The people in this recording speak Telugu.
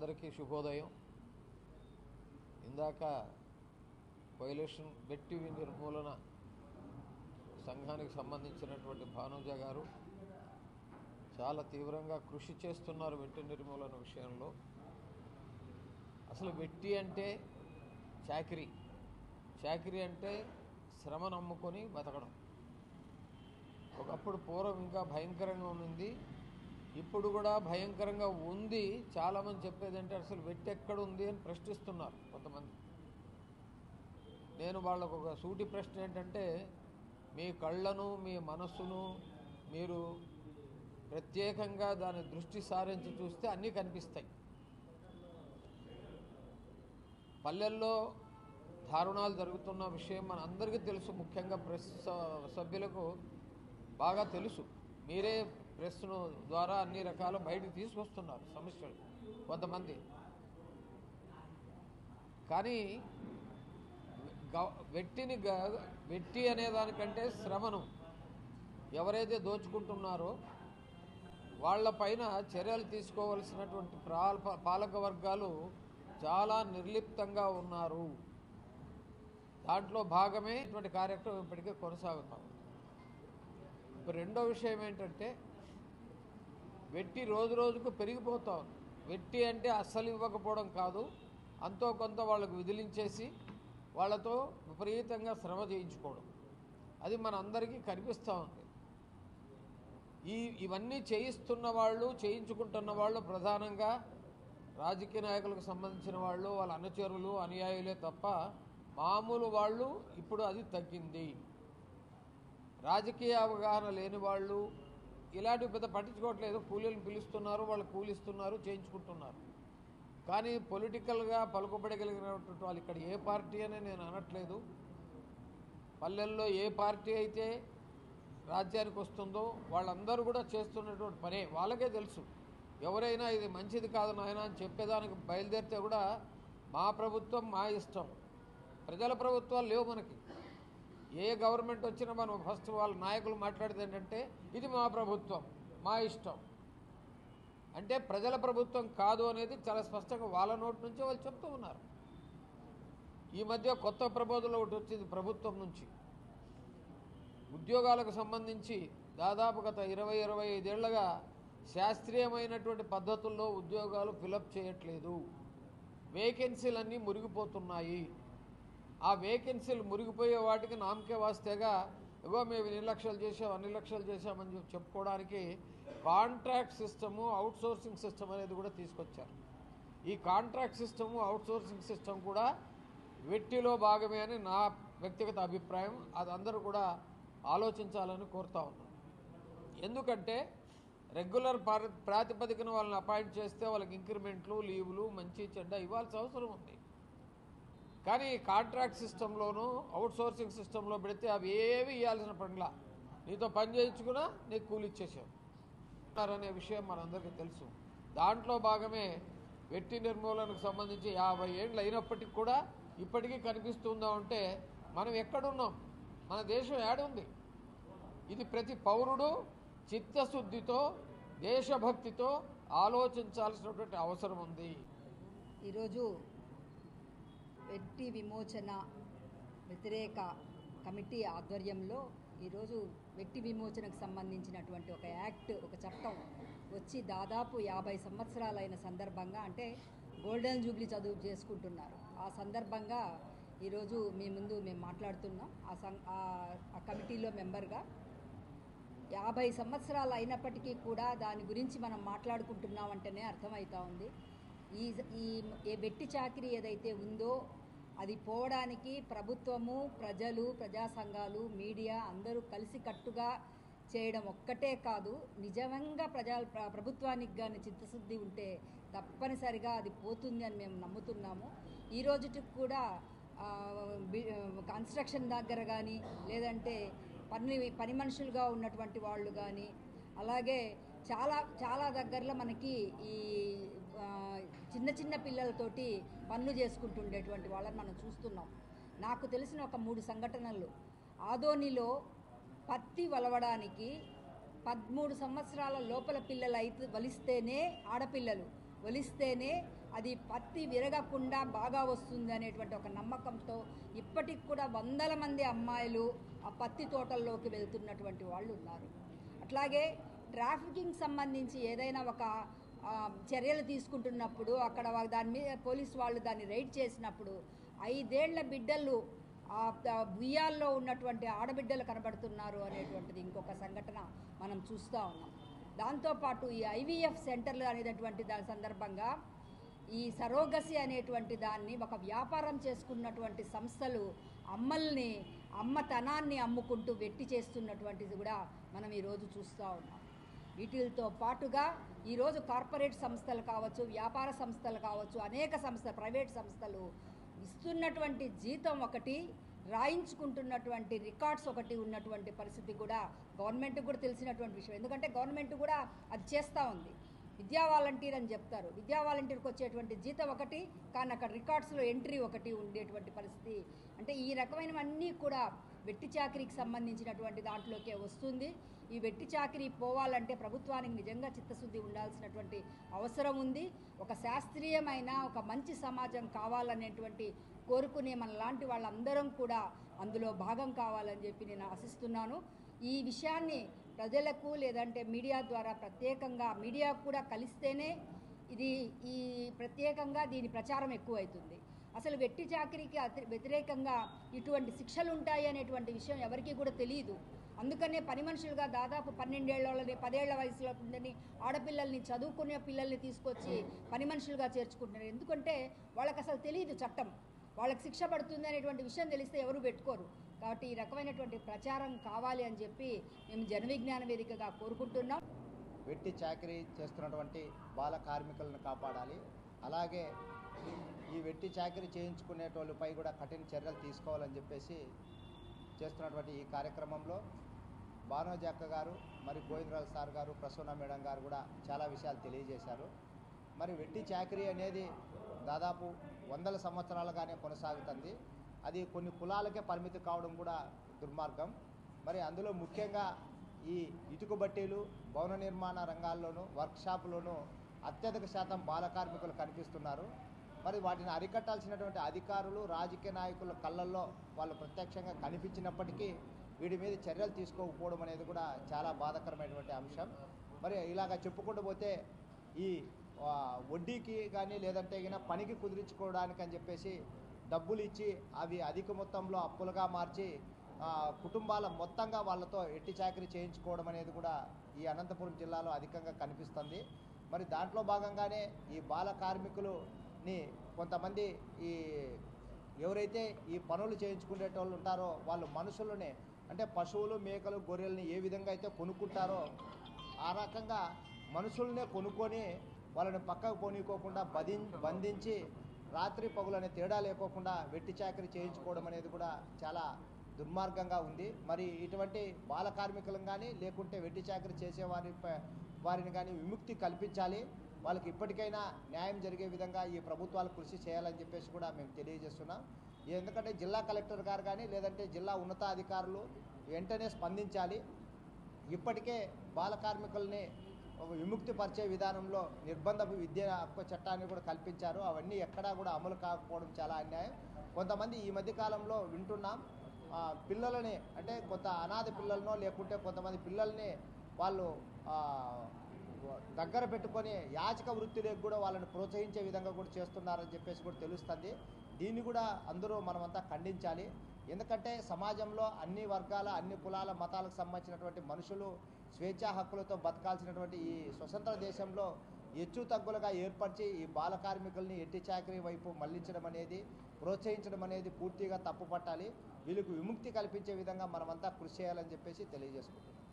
అందరికీ శుభోదయం. ఇందాక కోయలేషన్ వెట్టి నిర్మూలన సంఘానికి సంబంధించినటువంటి భానుజ గారు చాలా తీవ్రంగా కృషి చేస్తున్నారు వెట్టి నిర్మూలన విషయంలో. అసలు వెట్టి అంటే చాకిరీ అంటే శ్రమ నమ్ముకొని బతకడం. ఒకప్పుడు పూర్వం ఇంకా భయంకరంగా ఉంది, ఇప్పుడు కూడా భయంకరంగా ఉంది. చాలామంది చెప్పేదంటే అసలు వెట్టి ఎక్కడ ఉంది అని ప్రశ్నిస్తున్నారు కొంతమంది. నేను వాళ్ళకు ఒక సూటి ప్రశ్న ఏంటంటే, మీ కళ్ళను మీ మనస్సును మీరు ప్రత్యేకంగా దాని దృష్టి సారించి చూస్తే అన్నీ కనిపిస్తాయి. పల్లెల్లో దారుణాలు జరుగుతున్న విషయం మన అందరికీ తెలుసు, ముఖ్యంగా ప్రెస్ సభ్యులకు బాగా తెలుసు. మీరే ప్రెస్ను ద్వారా అన్ని రకాల బయటకు తీసుకొస్తున్నారు సమస్యలు కొంతమంది. కానీ వెట్టి అనే దానికంటే శ్రమను ఎవరైతే దోచుకుంటున్నారో వాళ్లపైన చర్యలు తీసుకోవలసినటువంటి పాలక వర్గాలు చాలా నిర్లిప్తంగా ఉన్నారు. దాంట్లో భాగమే ఇటువంటి కార్యక్రమం ఇప్పటికే కొనసాగుతాం. రెండో విషయం ఏంటంటే, వెట్టి రోజు రోజుకు పెరిగిపోతా ఉంది. వెట్టి అంటే అస్సలు ఇవ్వకపోవడం కాదు, అంతో కొంత వాళ్ళకు విదిలించేసి వాళ్ళతో విపరీతంగా శ్రమ చేయించుకోవడం. అది మన అందరికీ కనిపిస్తూ ఉంది. ఇవన్నీ చేయించుకుంటున్న వాళ్ళు ప్రధానంగా రాజకీయ నాయకులకు సంబంధించిన వాళ్ళు, వాళ్ళ అనుచరులు, అనుయాయులే తప్ప మామూలు వాళ్ళు ఇప్పుడు అది తగ్గింది. రాజకీయ అవగాహన లేని వాళ్ళు ఇలాంటివి పెద్ద పట్టించుకోవట్లేదు. కూలీలను పిలుస్తున్నారు, వాళ్ళు కూలిస్తున్నారు, చేయించుకుంటున్నారు. కానీ పొలిటికల్గా పలుకుబడగలిగినటువంటి వాళ్ళు ఇక్కడ ఏ పార్టీ అని నేను అనట్లేదు. పల్లెల్లో ఏ పార్టీ అయితే రాజ్యానికి వస్తుందో వాళ్ళందరూ కూడా చేస్తున్నటువంటి పనే వాళ్ళకే తెలుసు. ఎవరైనా ఇది మంచిది కాదు నాయన అని చెప్పేదానికి బయలుదేరితే కూడా మా ప్రభుత్వం మా ఇష్టం. ప్రజల ప్రభుత్వాలు లేవు మనకి. ఏ గవర్నమెంట్ వచ్చినా మనం ఫస్ట్ వాళ్ళ నాయకులు మాట్లాడితే ఏంటంటే ఇది మా ప్రభుత్వం మా ఇష్టం. అంటే ప్రజల ప్రభుత్వం కాదు అనేది చాలా స్పష్టంగా వాళ్ళ నోటి నుంచే వాళ్ళు చెప్తూ ఉన్నారు. ఈ మధ్య కొత్త ప్రబోధనలు ఒకటి వచ్చింది ప్రభుత్వం నుంచి. ఉద్యోగాలకు సంబంధించి దాదాపు గత 20-25 ఏళ్లుగా శాస్త్రీయమైనటువంటి పద్ధతుల్లో ఉద్యోగాలు ఫిలప్ చేయట్లేదు. వేకెన్సీలన్నీ మురిగిపోతున్నాయి. ఆ వేకెన్సీలు మురిగిపోయే వాటికి నామకే వాస్తేగా ఇగో మేము ఇన్ని లక్షలు చేసాం అన్ని లక్షలు చేసామని చెప్పుకోవడానికి కాంట్రాక్ట్ సిస్టము, అవుట్సోర్సింగ్ సిస్టమ్ అనేది కూడా తీసుకొచ్చారు. ఈ కాంట్రాక్ట్ సిస్టము, అవుట్సోర్సింగ్ సిస్టమ్ కూడా వెట్టిలో భాగమే అని నా వ్యక్తిగత అభిప్రాయం. అది అందరూ కూడా ఆలోచించాలని కోరుతా ఉన్నాను. ఎందుకంటే రెగ్యులర్ ప్రాతిపదికన వాళ్ళని అపాయింట్ చేస్తే వాళ్ళకి ఇంక్రిమెంట్లు, లీవులు, మంచి చెడ్డ ఇవ్వాల్సిన అవసరం ఉంది. కానీ కాంట్రాక్ట్ సిస్టంలోనూ అవుట్సోర్సింగ్ సిస్టంలో పెడితే అవి ఏవి ఇవ్వాల్సిన పనిలా, నీతో పని చేయించుకున్నా నీకు కూలి ఇచ్చేసావు అనే విషయం మనందరికీ తెలుసు. దాంట్లో భాగమే వెట్టి నిర్మూలనకు సంబంధించి 50 ఏళ్ళు అయినప్పటికీ కూడా ఇప్పటికీ కనిపిస్తుందా అంటే మనం ఎక్కడున్నాం, మన దేశం ఏడుంది. ఇది ప్రతి పౌరుడు చిత్తశుద్ధితో, దేశభక్తితో ఆలోచించాల్సినటువంటి అవసరం ఉంది. ఈరోజు వెట్టి విమోచన వ్యతిరేక కమిటీ ఆధ్వర్యంలో ఈరోజు వెట్టి విమోచనకు సంబంధించినటువంటి ఒక యాక్ట్, ఒక చట్టం వచ్చి దాదాపు 50 సంవత్సరాలైన సందర్భంగా, అంటే గోల్డెన్ జూబ్లీ చదువు చేసుకుంటున్నారు. ఆ సందర్భంగా ఈరోజు మీ ముందు మేము మాట్లాడుతున్నాం. ఆ కమిటీలో మెంబర్గా 50 సంవత్సరాలు అయినప్పటికీ కూడా దాని గురించి మనం మాట్లాడుకుంటున్నామంటేనే అర్థమవుతా ఉంది. ఈ వెట్టి చాకిరీ ఏదైతే ఉందో అది పోవడానికి ప్రభుత్వము, ప్రజలు, ప్రజా సంఘాలు, మీడియా అందరూ కలిసికట్టుగా చేయడం ఒక్కటే కాదు, నిజంగా ప్రభుత్వానికి కానీ చిత్తశుద్ధి ఉంటే తప్పనిసరిగా అది పోతుంది అని మేము నమ్ముతున్నాము. ఈ రోజుకి కూడా కన్స్ట్రక్షన్ దగ్గర కానీ, లేదంటే పని మనుషులుగా ఉన్నటువంటి వాళ్ళు కానీ, అలాగే చాలా దగ్గరలో మనకి ఈ చిన్న చిన్న పిల్లలతోటి పనులు చేసుకుంటుండేటువంటి వాళ్ళని మనం చూస్తున్నాం. నాకు తెలిసిన ఒక 3 సంఘటనలు. ఆదోనిలో పత్తి వలవడానికి 13 సంవత్సరాల లోపల పిల్లలు అయితే వలిస్తేనే, ఆడపిల్లలు వలిస్తేనే అది పత్తి విరగకుండా బాగా వస్తుంది అనేటువంటి ఒక నమ్మకంతో ఇప్పటికి కూడా వందల మంది అమ్మాయిలు ఆ పత్తి తోటల్లోకి వెళ్తున్నటువంటి వాళ్ళు ఉన్నారు. అట్లాగే ట్రాఫికింగ్ సంబంధించి ఏదైనా ఒక చర్యలు తీసుకుంటున్నప్పుడు అక్కడ దాని మీద పోలీసు వాళ్ళు దాన్ని రైడ్ చేసినప్పుడు 5 ఏళ్ల బిడ్డలు ఉయ్యాల్లో ఉన్నటువంటి ఆడబిడ్డలు కనబడుతున్నారు అనేటువంటిది ఇంకొక సంఘటన మనం చూస్తూ ఉన్నాం. దాంతోపాటు ఈ ఐవీఎఫ్ సెంటర్లు అనేటటువంటి దాని సందర్భంగా ఈ సరోగసి అనేటువంటి దాన్ని ఒక వ్యాపారం చేసుకున్నటువంటి సంస్థలు అమ్మల్ని అమ్మతనాన్ని అమ్ముకుంటూ వెట్టి చేస్తున్నటువంటిది కూడా మనం ఈరోజు చూస్తూ ఉన్నాం. వీటితో పాటుగా ఈరోజు కార్పొరేట్ సంస్థలు కావచ్చు, వ్యాపార సంస్థలు కావచ్చు, అనేక సంస్థలు, ప్రైవేట్ సంస్థలు ఇస్తున్నటువంటి జీతం ఒకటి, రాయించుకుంటున్నటువంటి రికార్డ్స్ ఒకటి ఉన్నటువంటి పరిస్థితి కూడా గవర్నమెంట్కి కూడా తెలిసినటువంటి విషయం. ఎందుకంటే గవర్నమెంట్ కూడా అది చేస్తూ ఉంది. విద్యా వాలంటీర్ అని చెప్తారు. విద్యా వాలంటీర్కి వచ్చేటువంటి జీతం ఒకటి, కానీ అక్కడ రికార్డ్స్లో ఎంట్రీ ఒకటి ఉండేటువంటి పరిస్థితి. అంటే ఈ రకమైనవన్నీ కూడా వెట్టి చాకిరీకి సంబంధించినటువంటి దాంట్లోకే వస్తుంది. ఈ వెట్టి చాకిరీ పోవాలంటే ప్రభుత్వానికి నిజంగా చిత్తశుద్ధి ఉండాల్సినటువంటి అవసరం ఉంది. ఒక శాస్త్రీయమైన ఒక మంచి సమాజం కావాలనేటువంటి కోరుకునే మన లాంటి వాళ్ళందరం కూడా అందులో భాగం కావాలని చెప్పి నేను ఆశిస్తున్నాను. ఈ విషయాన్ని ప్రజలకు లేదంటే మీడియా ద్వారా ప్రత్యేకంగా మీడియా కూడా కలిస్తేనే ఈ ప్రత్యేకంగా దీని ప్రచారం ఎక్కువవుతుంది. అసలు వెట్టి చాకిరీకి వ్యతిరేకంగా ఇటువంటి శిక్షలు ఉంటాయి అనేటువంటి విషయం ఎవరికీ కూడా తెలియదు. అందుకనే పని మనుషులుగా దాదాపు 12 ఏళ్ళని 10 ఏళ్ల వయసులో ఉందని ఆడపిల్లల్ని, చదువుకునే పిల్లల్ని తీసుకొచ్చి పని మనుషులుగా చేర్చుకుంటున్నారు. ఎందుకంటే వాళ్ళకి అసలు తెలియదు చట్టం, వాళ్ళకి శిక్ష పడుతుంది అనేటువంటి విషయం తెలిస్తే ఎవరు పెట్టుకోరు. కాబట్టి ఈ రకమైనటువంటి ప్రచారం కావాలి అని చెప్పి మేము జన విజ్ఞాన వేదికగా కోరుకుంటున్నాం. వెట్టి చాకరీ చేస్తున్నటువంటి బాల కార్మికులను కాపాడాలి. అలాగే ఈ వెట్టి చాకరీ చేయించుకునేటోళ్ళపై కూడా కఠిన చర్యలు తీసుకోవాలని చెప్పేసి చేస్తున్నటువంటి ఈ కార్యక్రమంలో భానోజీ అక్క గారు, మరి గోవిందరాజు సార్ గారు, ప్రసన్న మేడం గారు కూడా చాలా విషయాలు తెలియజేశారు. మరి వెట్టి చాకరీ అనేది దాదాపు 100 సంవత్సరాలుగానే కొనసాగుతుంది. అది కొన్ని కులాలకే పరిమితి కావడం కూడా దుర్మార్గం. మరి అందులో ముఖ్యంగా ఈ ఇటుక బట్టీలు, భవన నిర్మాణ రంగాల్లోనూ, వర్క్షాపులోనూ అత్యధిక శాతం బాల కార్మికులు కనిపిస్తున్నారు. మరి వాటిని అరికట్టాల్సినటువంటి అధికారులు, రాజకీయ నాయకుల కళ్ళల్లో వాళ్ళు ప్రత్యక్షంగా కనిపించినప్పటికీ వీటి మీద చర్యలు తీసుకోకపోవడం అనేది కూడా చాలా బాధాకరమైనటువంటి అంశం. మరి ఇలాగ చెప్పుకుంటూ పోతే ఈ వడ్డీకి కానీ లేదంటే పనికి కుదిరించుకోవడానికి అని చెప్పేసి డబ్బులు ఇచ్చి అవి అధిక మొత్తంలో అప్పులుగా మార్చి కుటుంబాల మొత్తంగా వాళ్ళతో ఎట్టి చాకరీ చేయించుకోవడం అనేది కూడా ఈ అనంతపురం జిల్లాలో అధికంగా కనిపిస్తుంది. మరి దాంట్లో భాగంగానే ఈ బాల కార్మికులని కొంతమంది ఎవరైతే ఈ పనులు చేయించుకునేటోళ్ళు ఉంటారో వాళ్ళు మనుషులనే, అంటే పశువులు, మేకలు, గొర్రెల్ని ఏ విధంగా అయితే కొనుక్కుంటారో ఆ రకంగా మనుషులనే కొనుక్కొని వాళ్ళని పక్కకు పోనీకోకుండా బంధించి రాత్రి పగులనే తేడా లేకోకుండా వెట్టి చాకరీ చేయించుకోవడం అనేది కూడా చాలా దుర్మార్గంగా ఉంది. మరి ఇటువంటి బాల కార్మికులను కానీ లేకుంటే వెట్టి చాకరీ చేసే వారిని కానీ విముక్తి కల్పించాలి. వాళ్ళకి ఇప్పటికైనా న్యాయం జరిగే విధంగా ఈ ప్రభుత్వాలు కృషి చేయాలని చెప్పేసి కూడా మేము తెలియజేస్తున్నాం. ఎందుకంటే జిల్లా కలెక్టర్ గారు కానీ లేదంటే జిల్లా ఉన్నతాధికారులు వెంటనే స్పందించాలి. ఇప్పటికే బాల కార్మికుల్ని విముక్తి పరిచే విధానంలో నిర్బంధ విద్యా హక్కు చట్టాన్ని కూడా కల్పించారు. అవన్నీ ఎక్కడా కూడా అమలు కాకపోవడం చాలా అన్యాయం. కొంతమంది ఈ మధ్యకాలంలో వింటున్నాం, పిల్లలని అంటే కొంత అనాథ పిల్లలనో లేకుంటే కొంతమంది పిల్లల్ని వాళ్ళు దగ్గర పెట్టుకొని యాచక వృత్తిలోకి కూడా వాళ్ళని ప్రోత్సహించే విధంగా కూడా చేస్తున్నారని చెప్పేసి కూడా తెలుస్తుంది. దీన్ని కూడా అందరూ మనమంతా ఖండించాలి. ఎందుకంటే సమాజంలో అన్ని వర్గాల, అన్ని కులాల, మతాలకు సంబంధించినటువంటి మనుషులు స్వేచ్ఛా హక్కులతో బతకాల్సినటువంటి ఈ స్వతంత్ర దేశంలో హెచ్చు తగ్గులుగా ఏర్పరిచి ఈ బాల కార్మికుల్ని ఎట్టి చాకరీ వైపు మళ్లించడం అనేది, ప్రోత్సహించడం అనేది పూర్తిగా తప్పుపట్టాలి. వీళ్ళకు విముక్తి కల్పించే విధంగా మనమంతా కృషి చేయాలని చెప్పేసి తెలియజేసుకుంటున్నాం.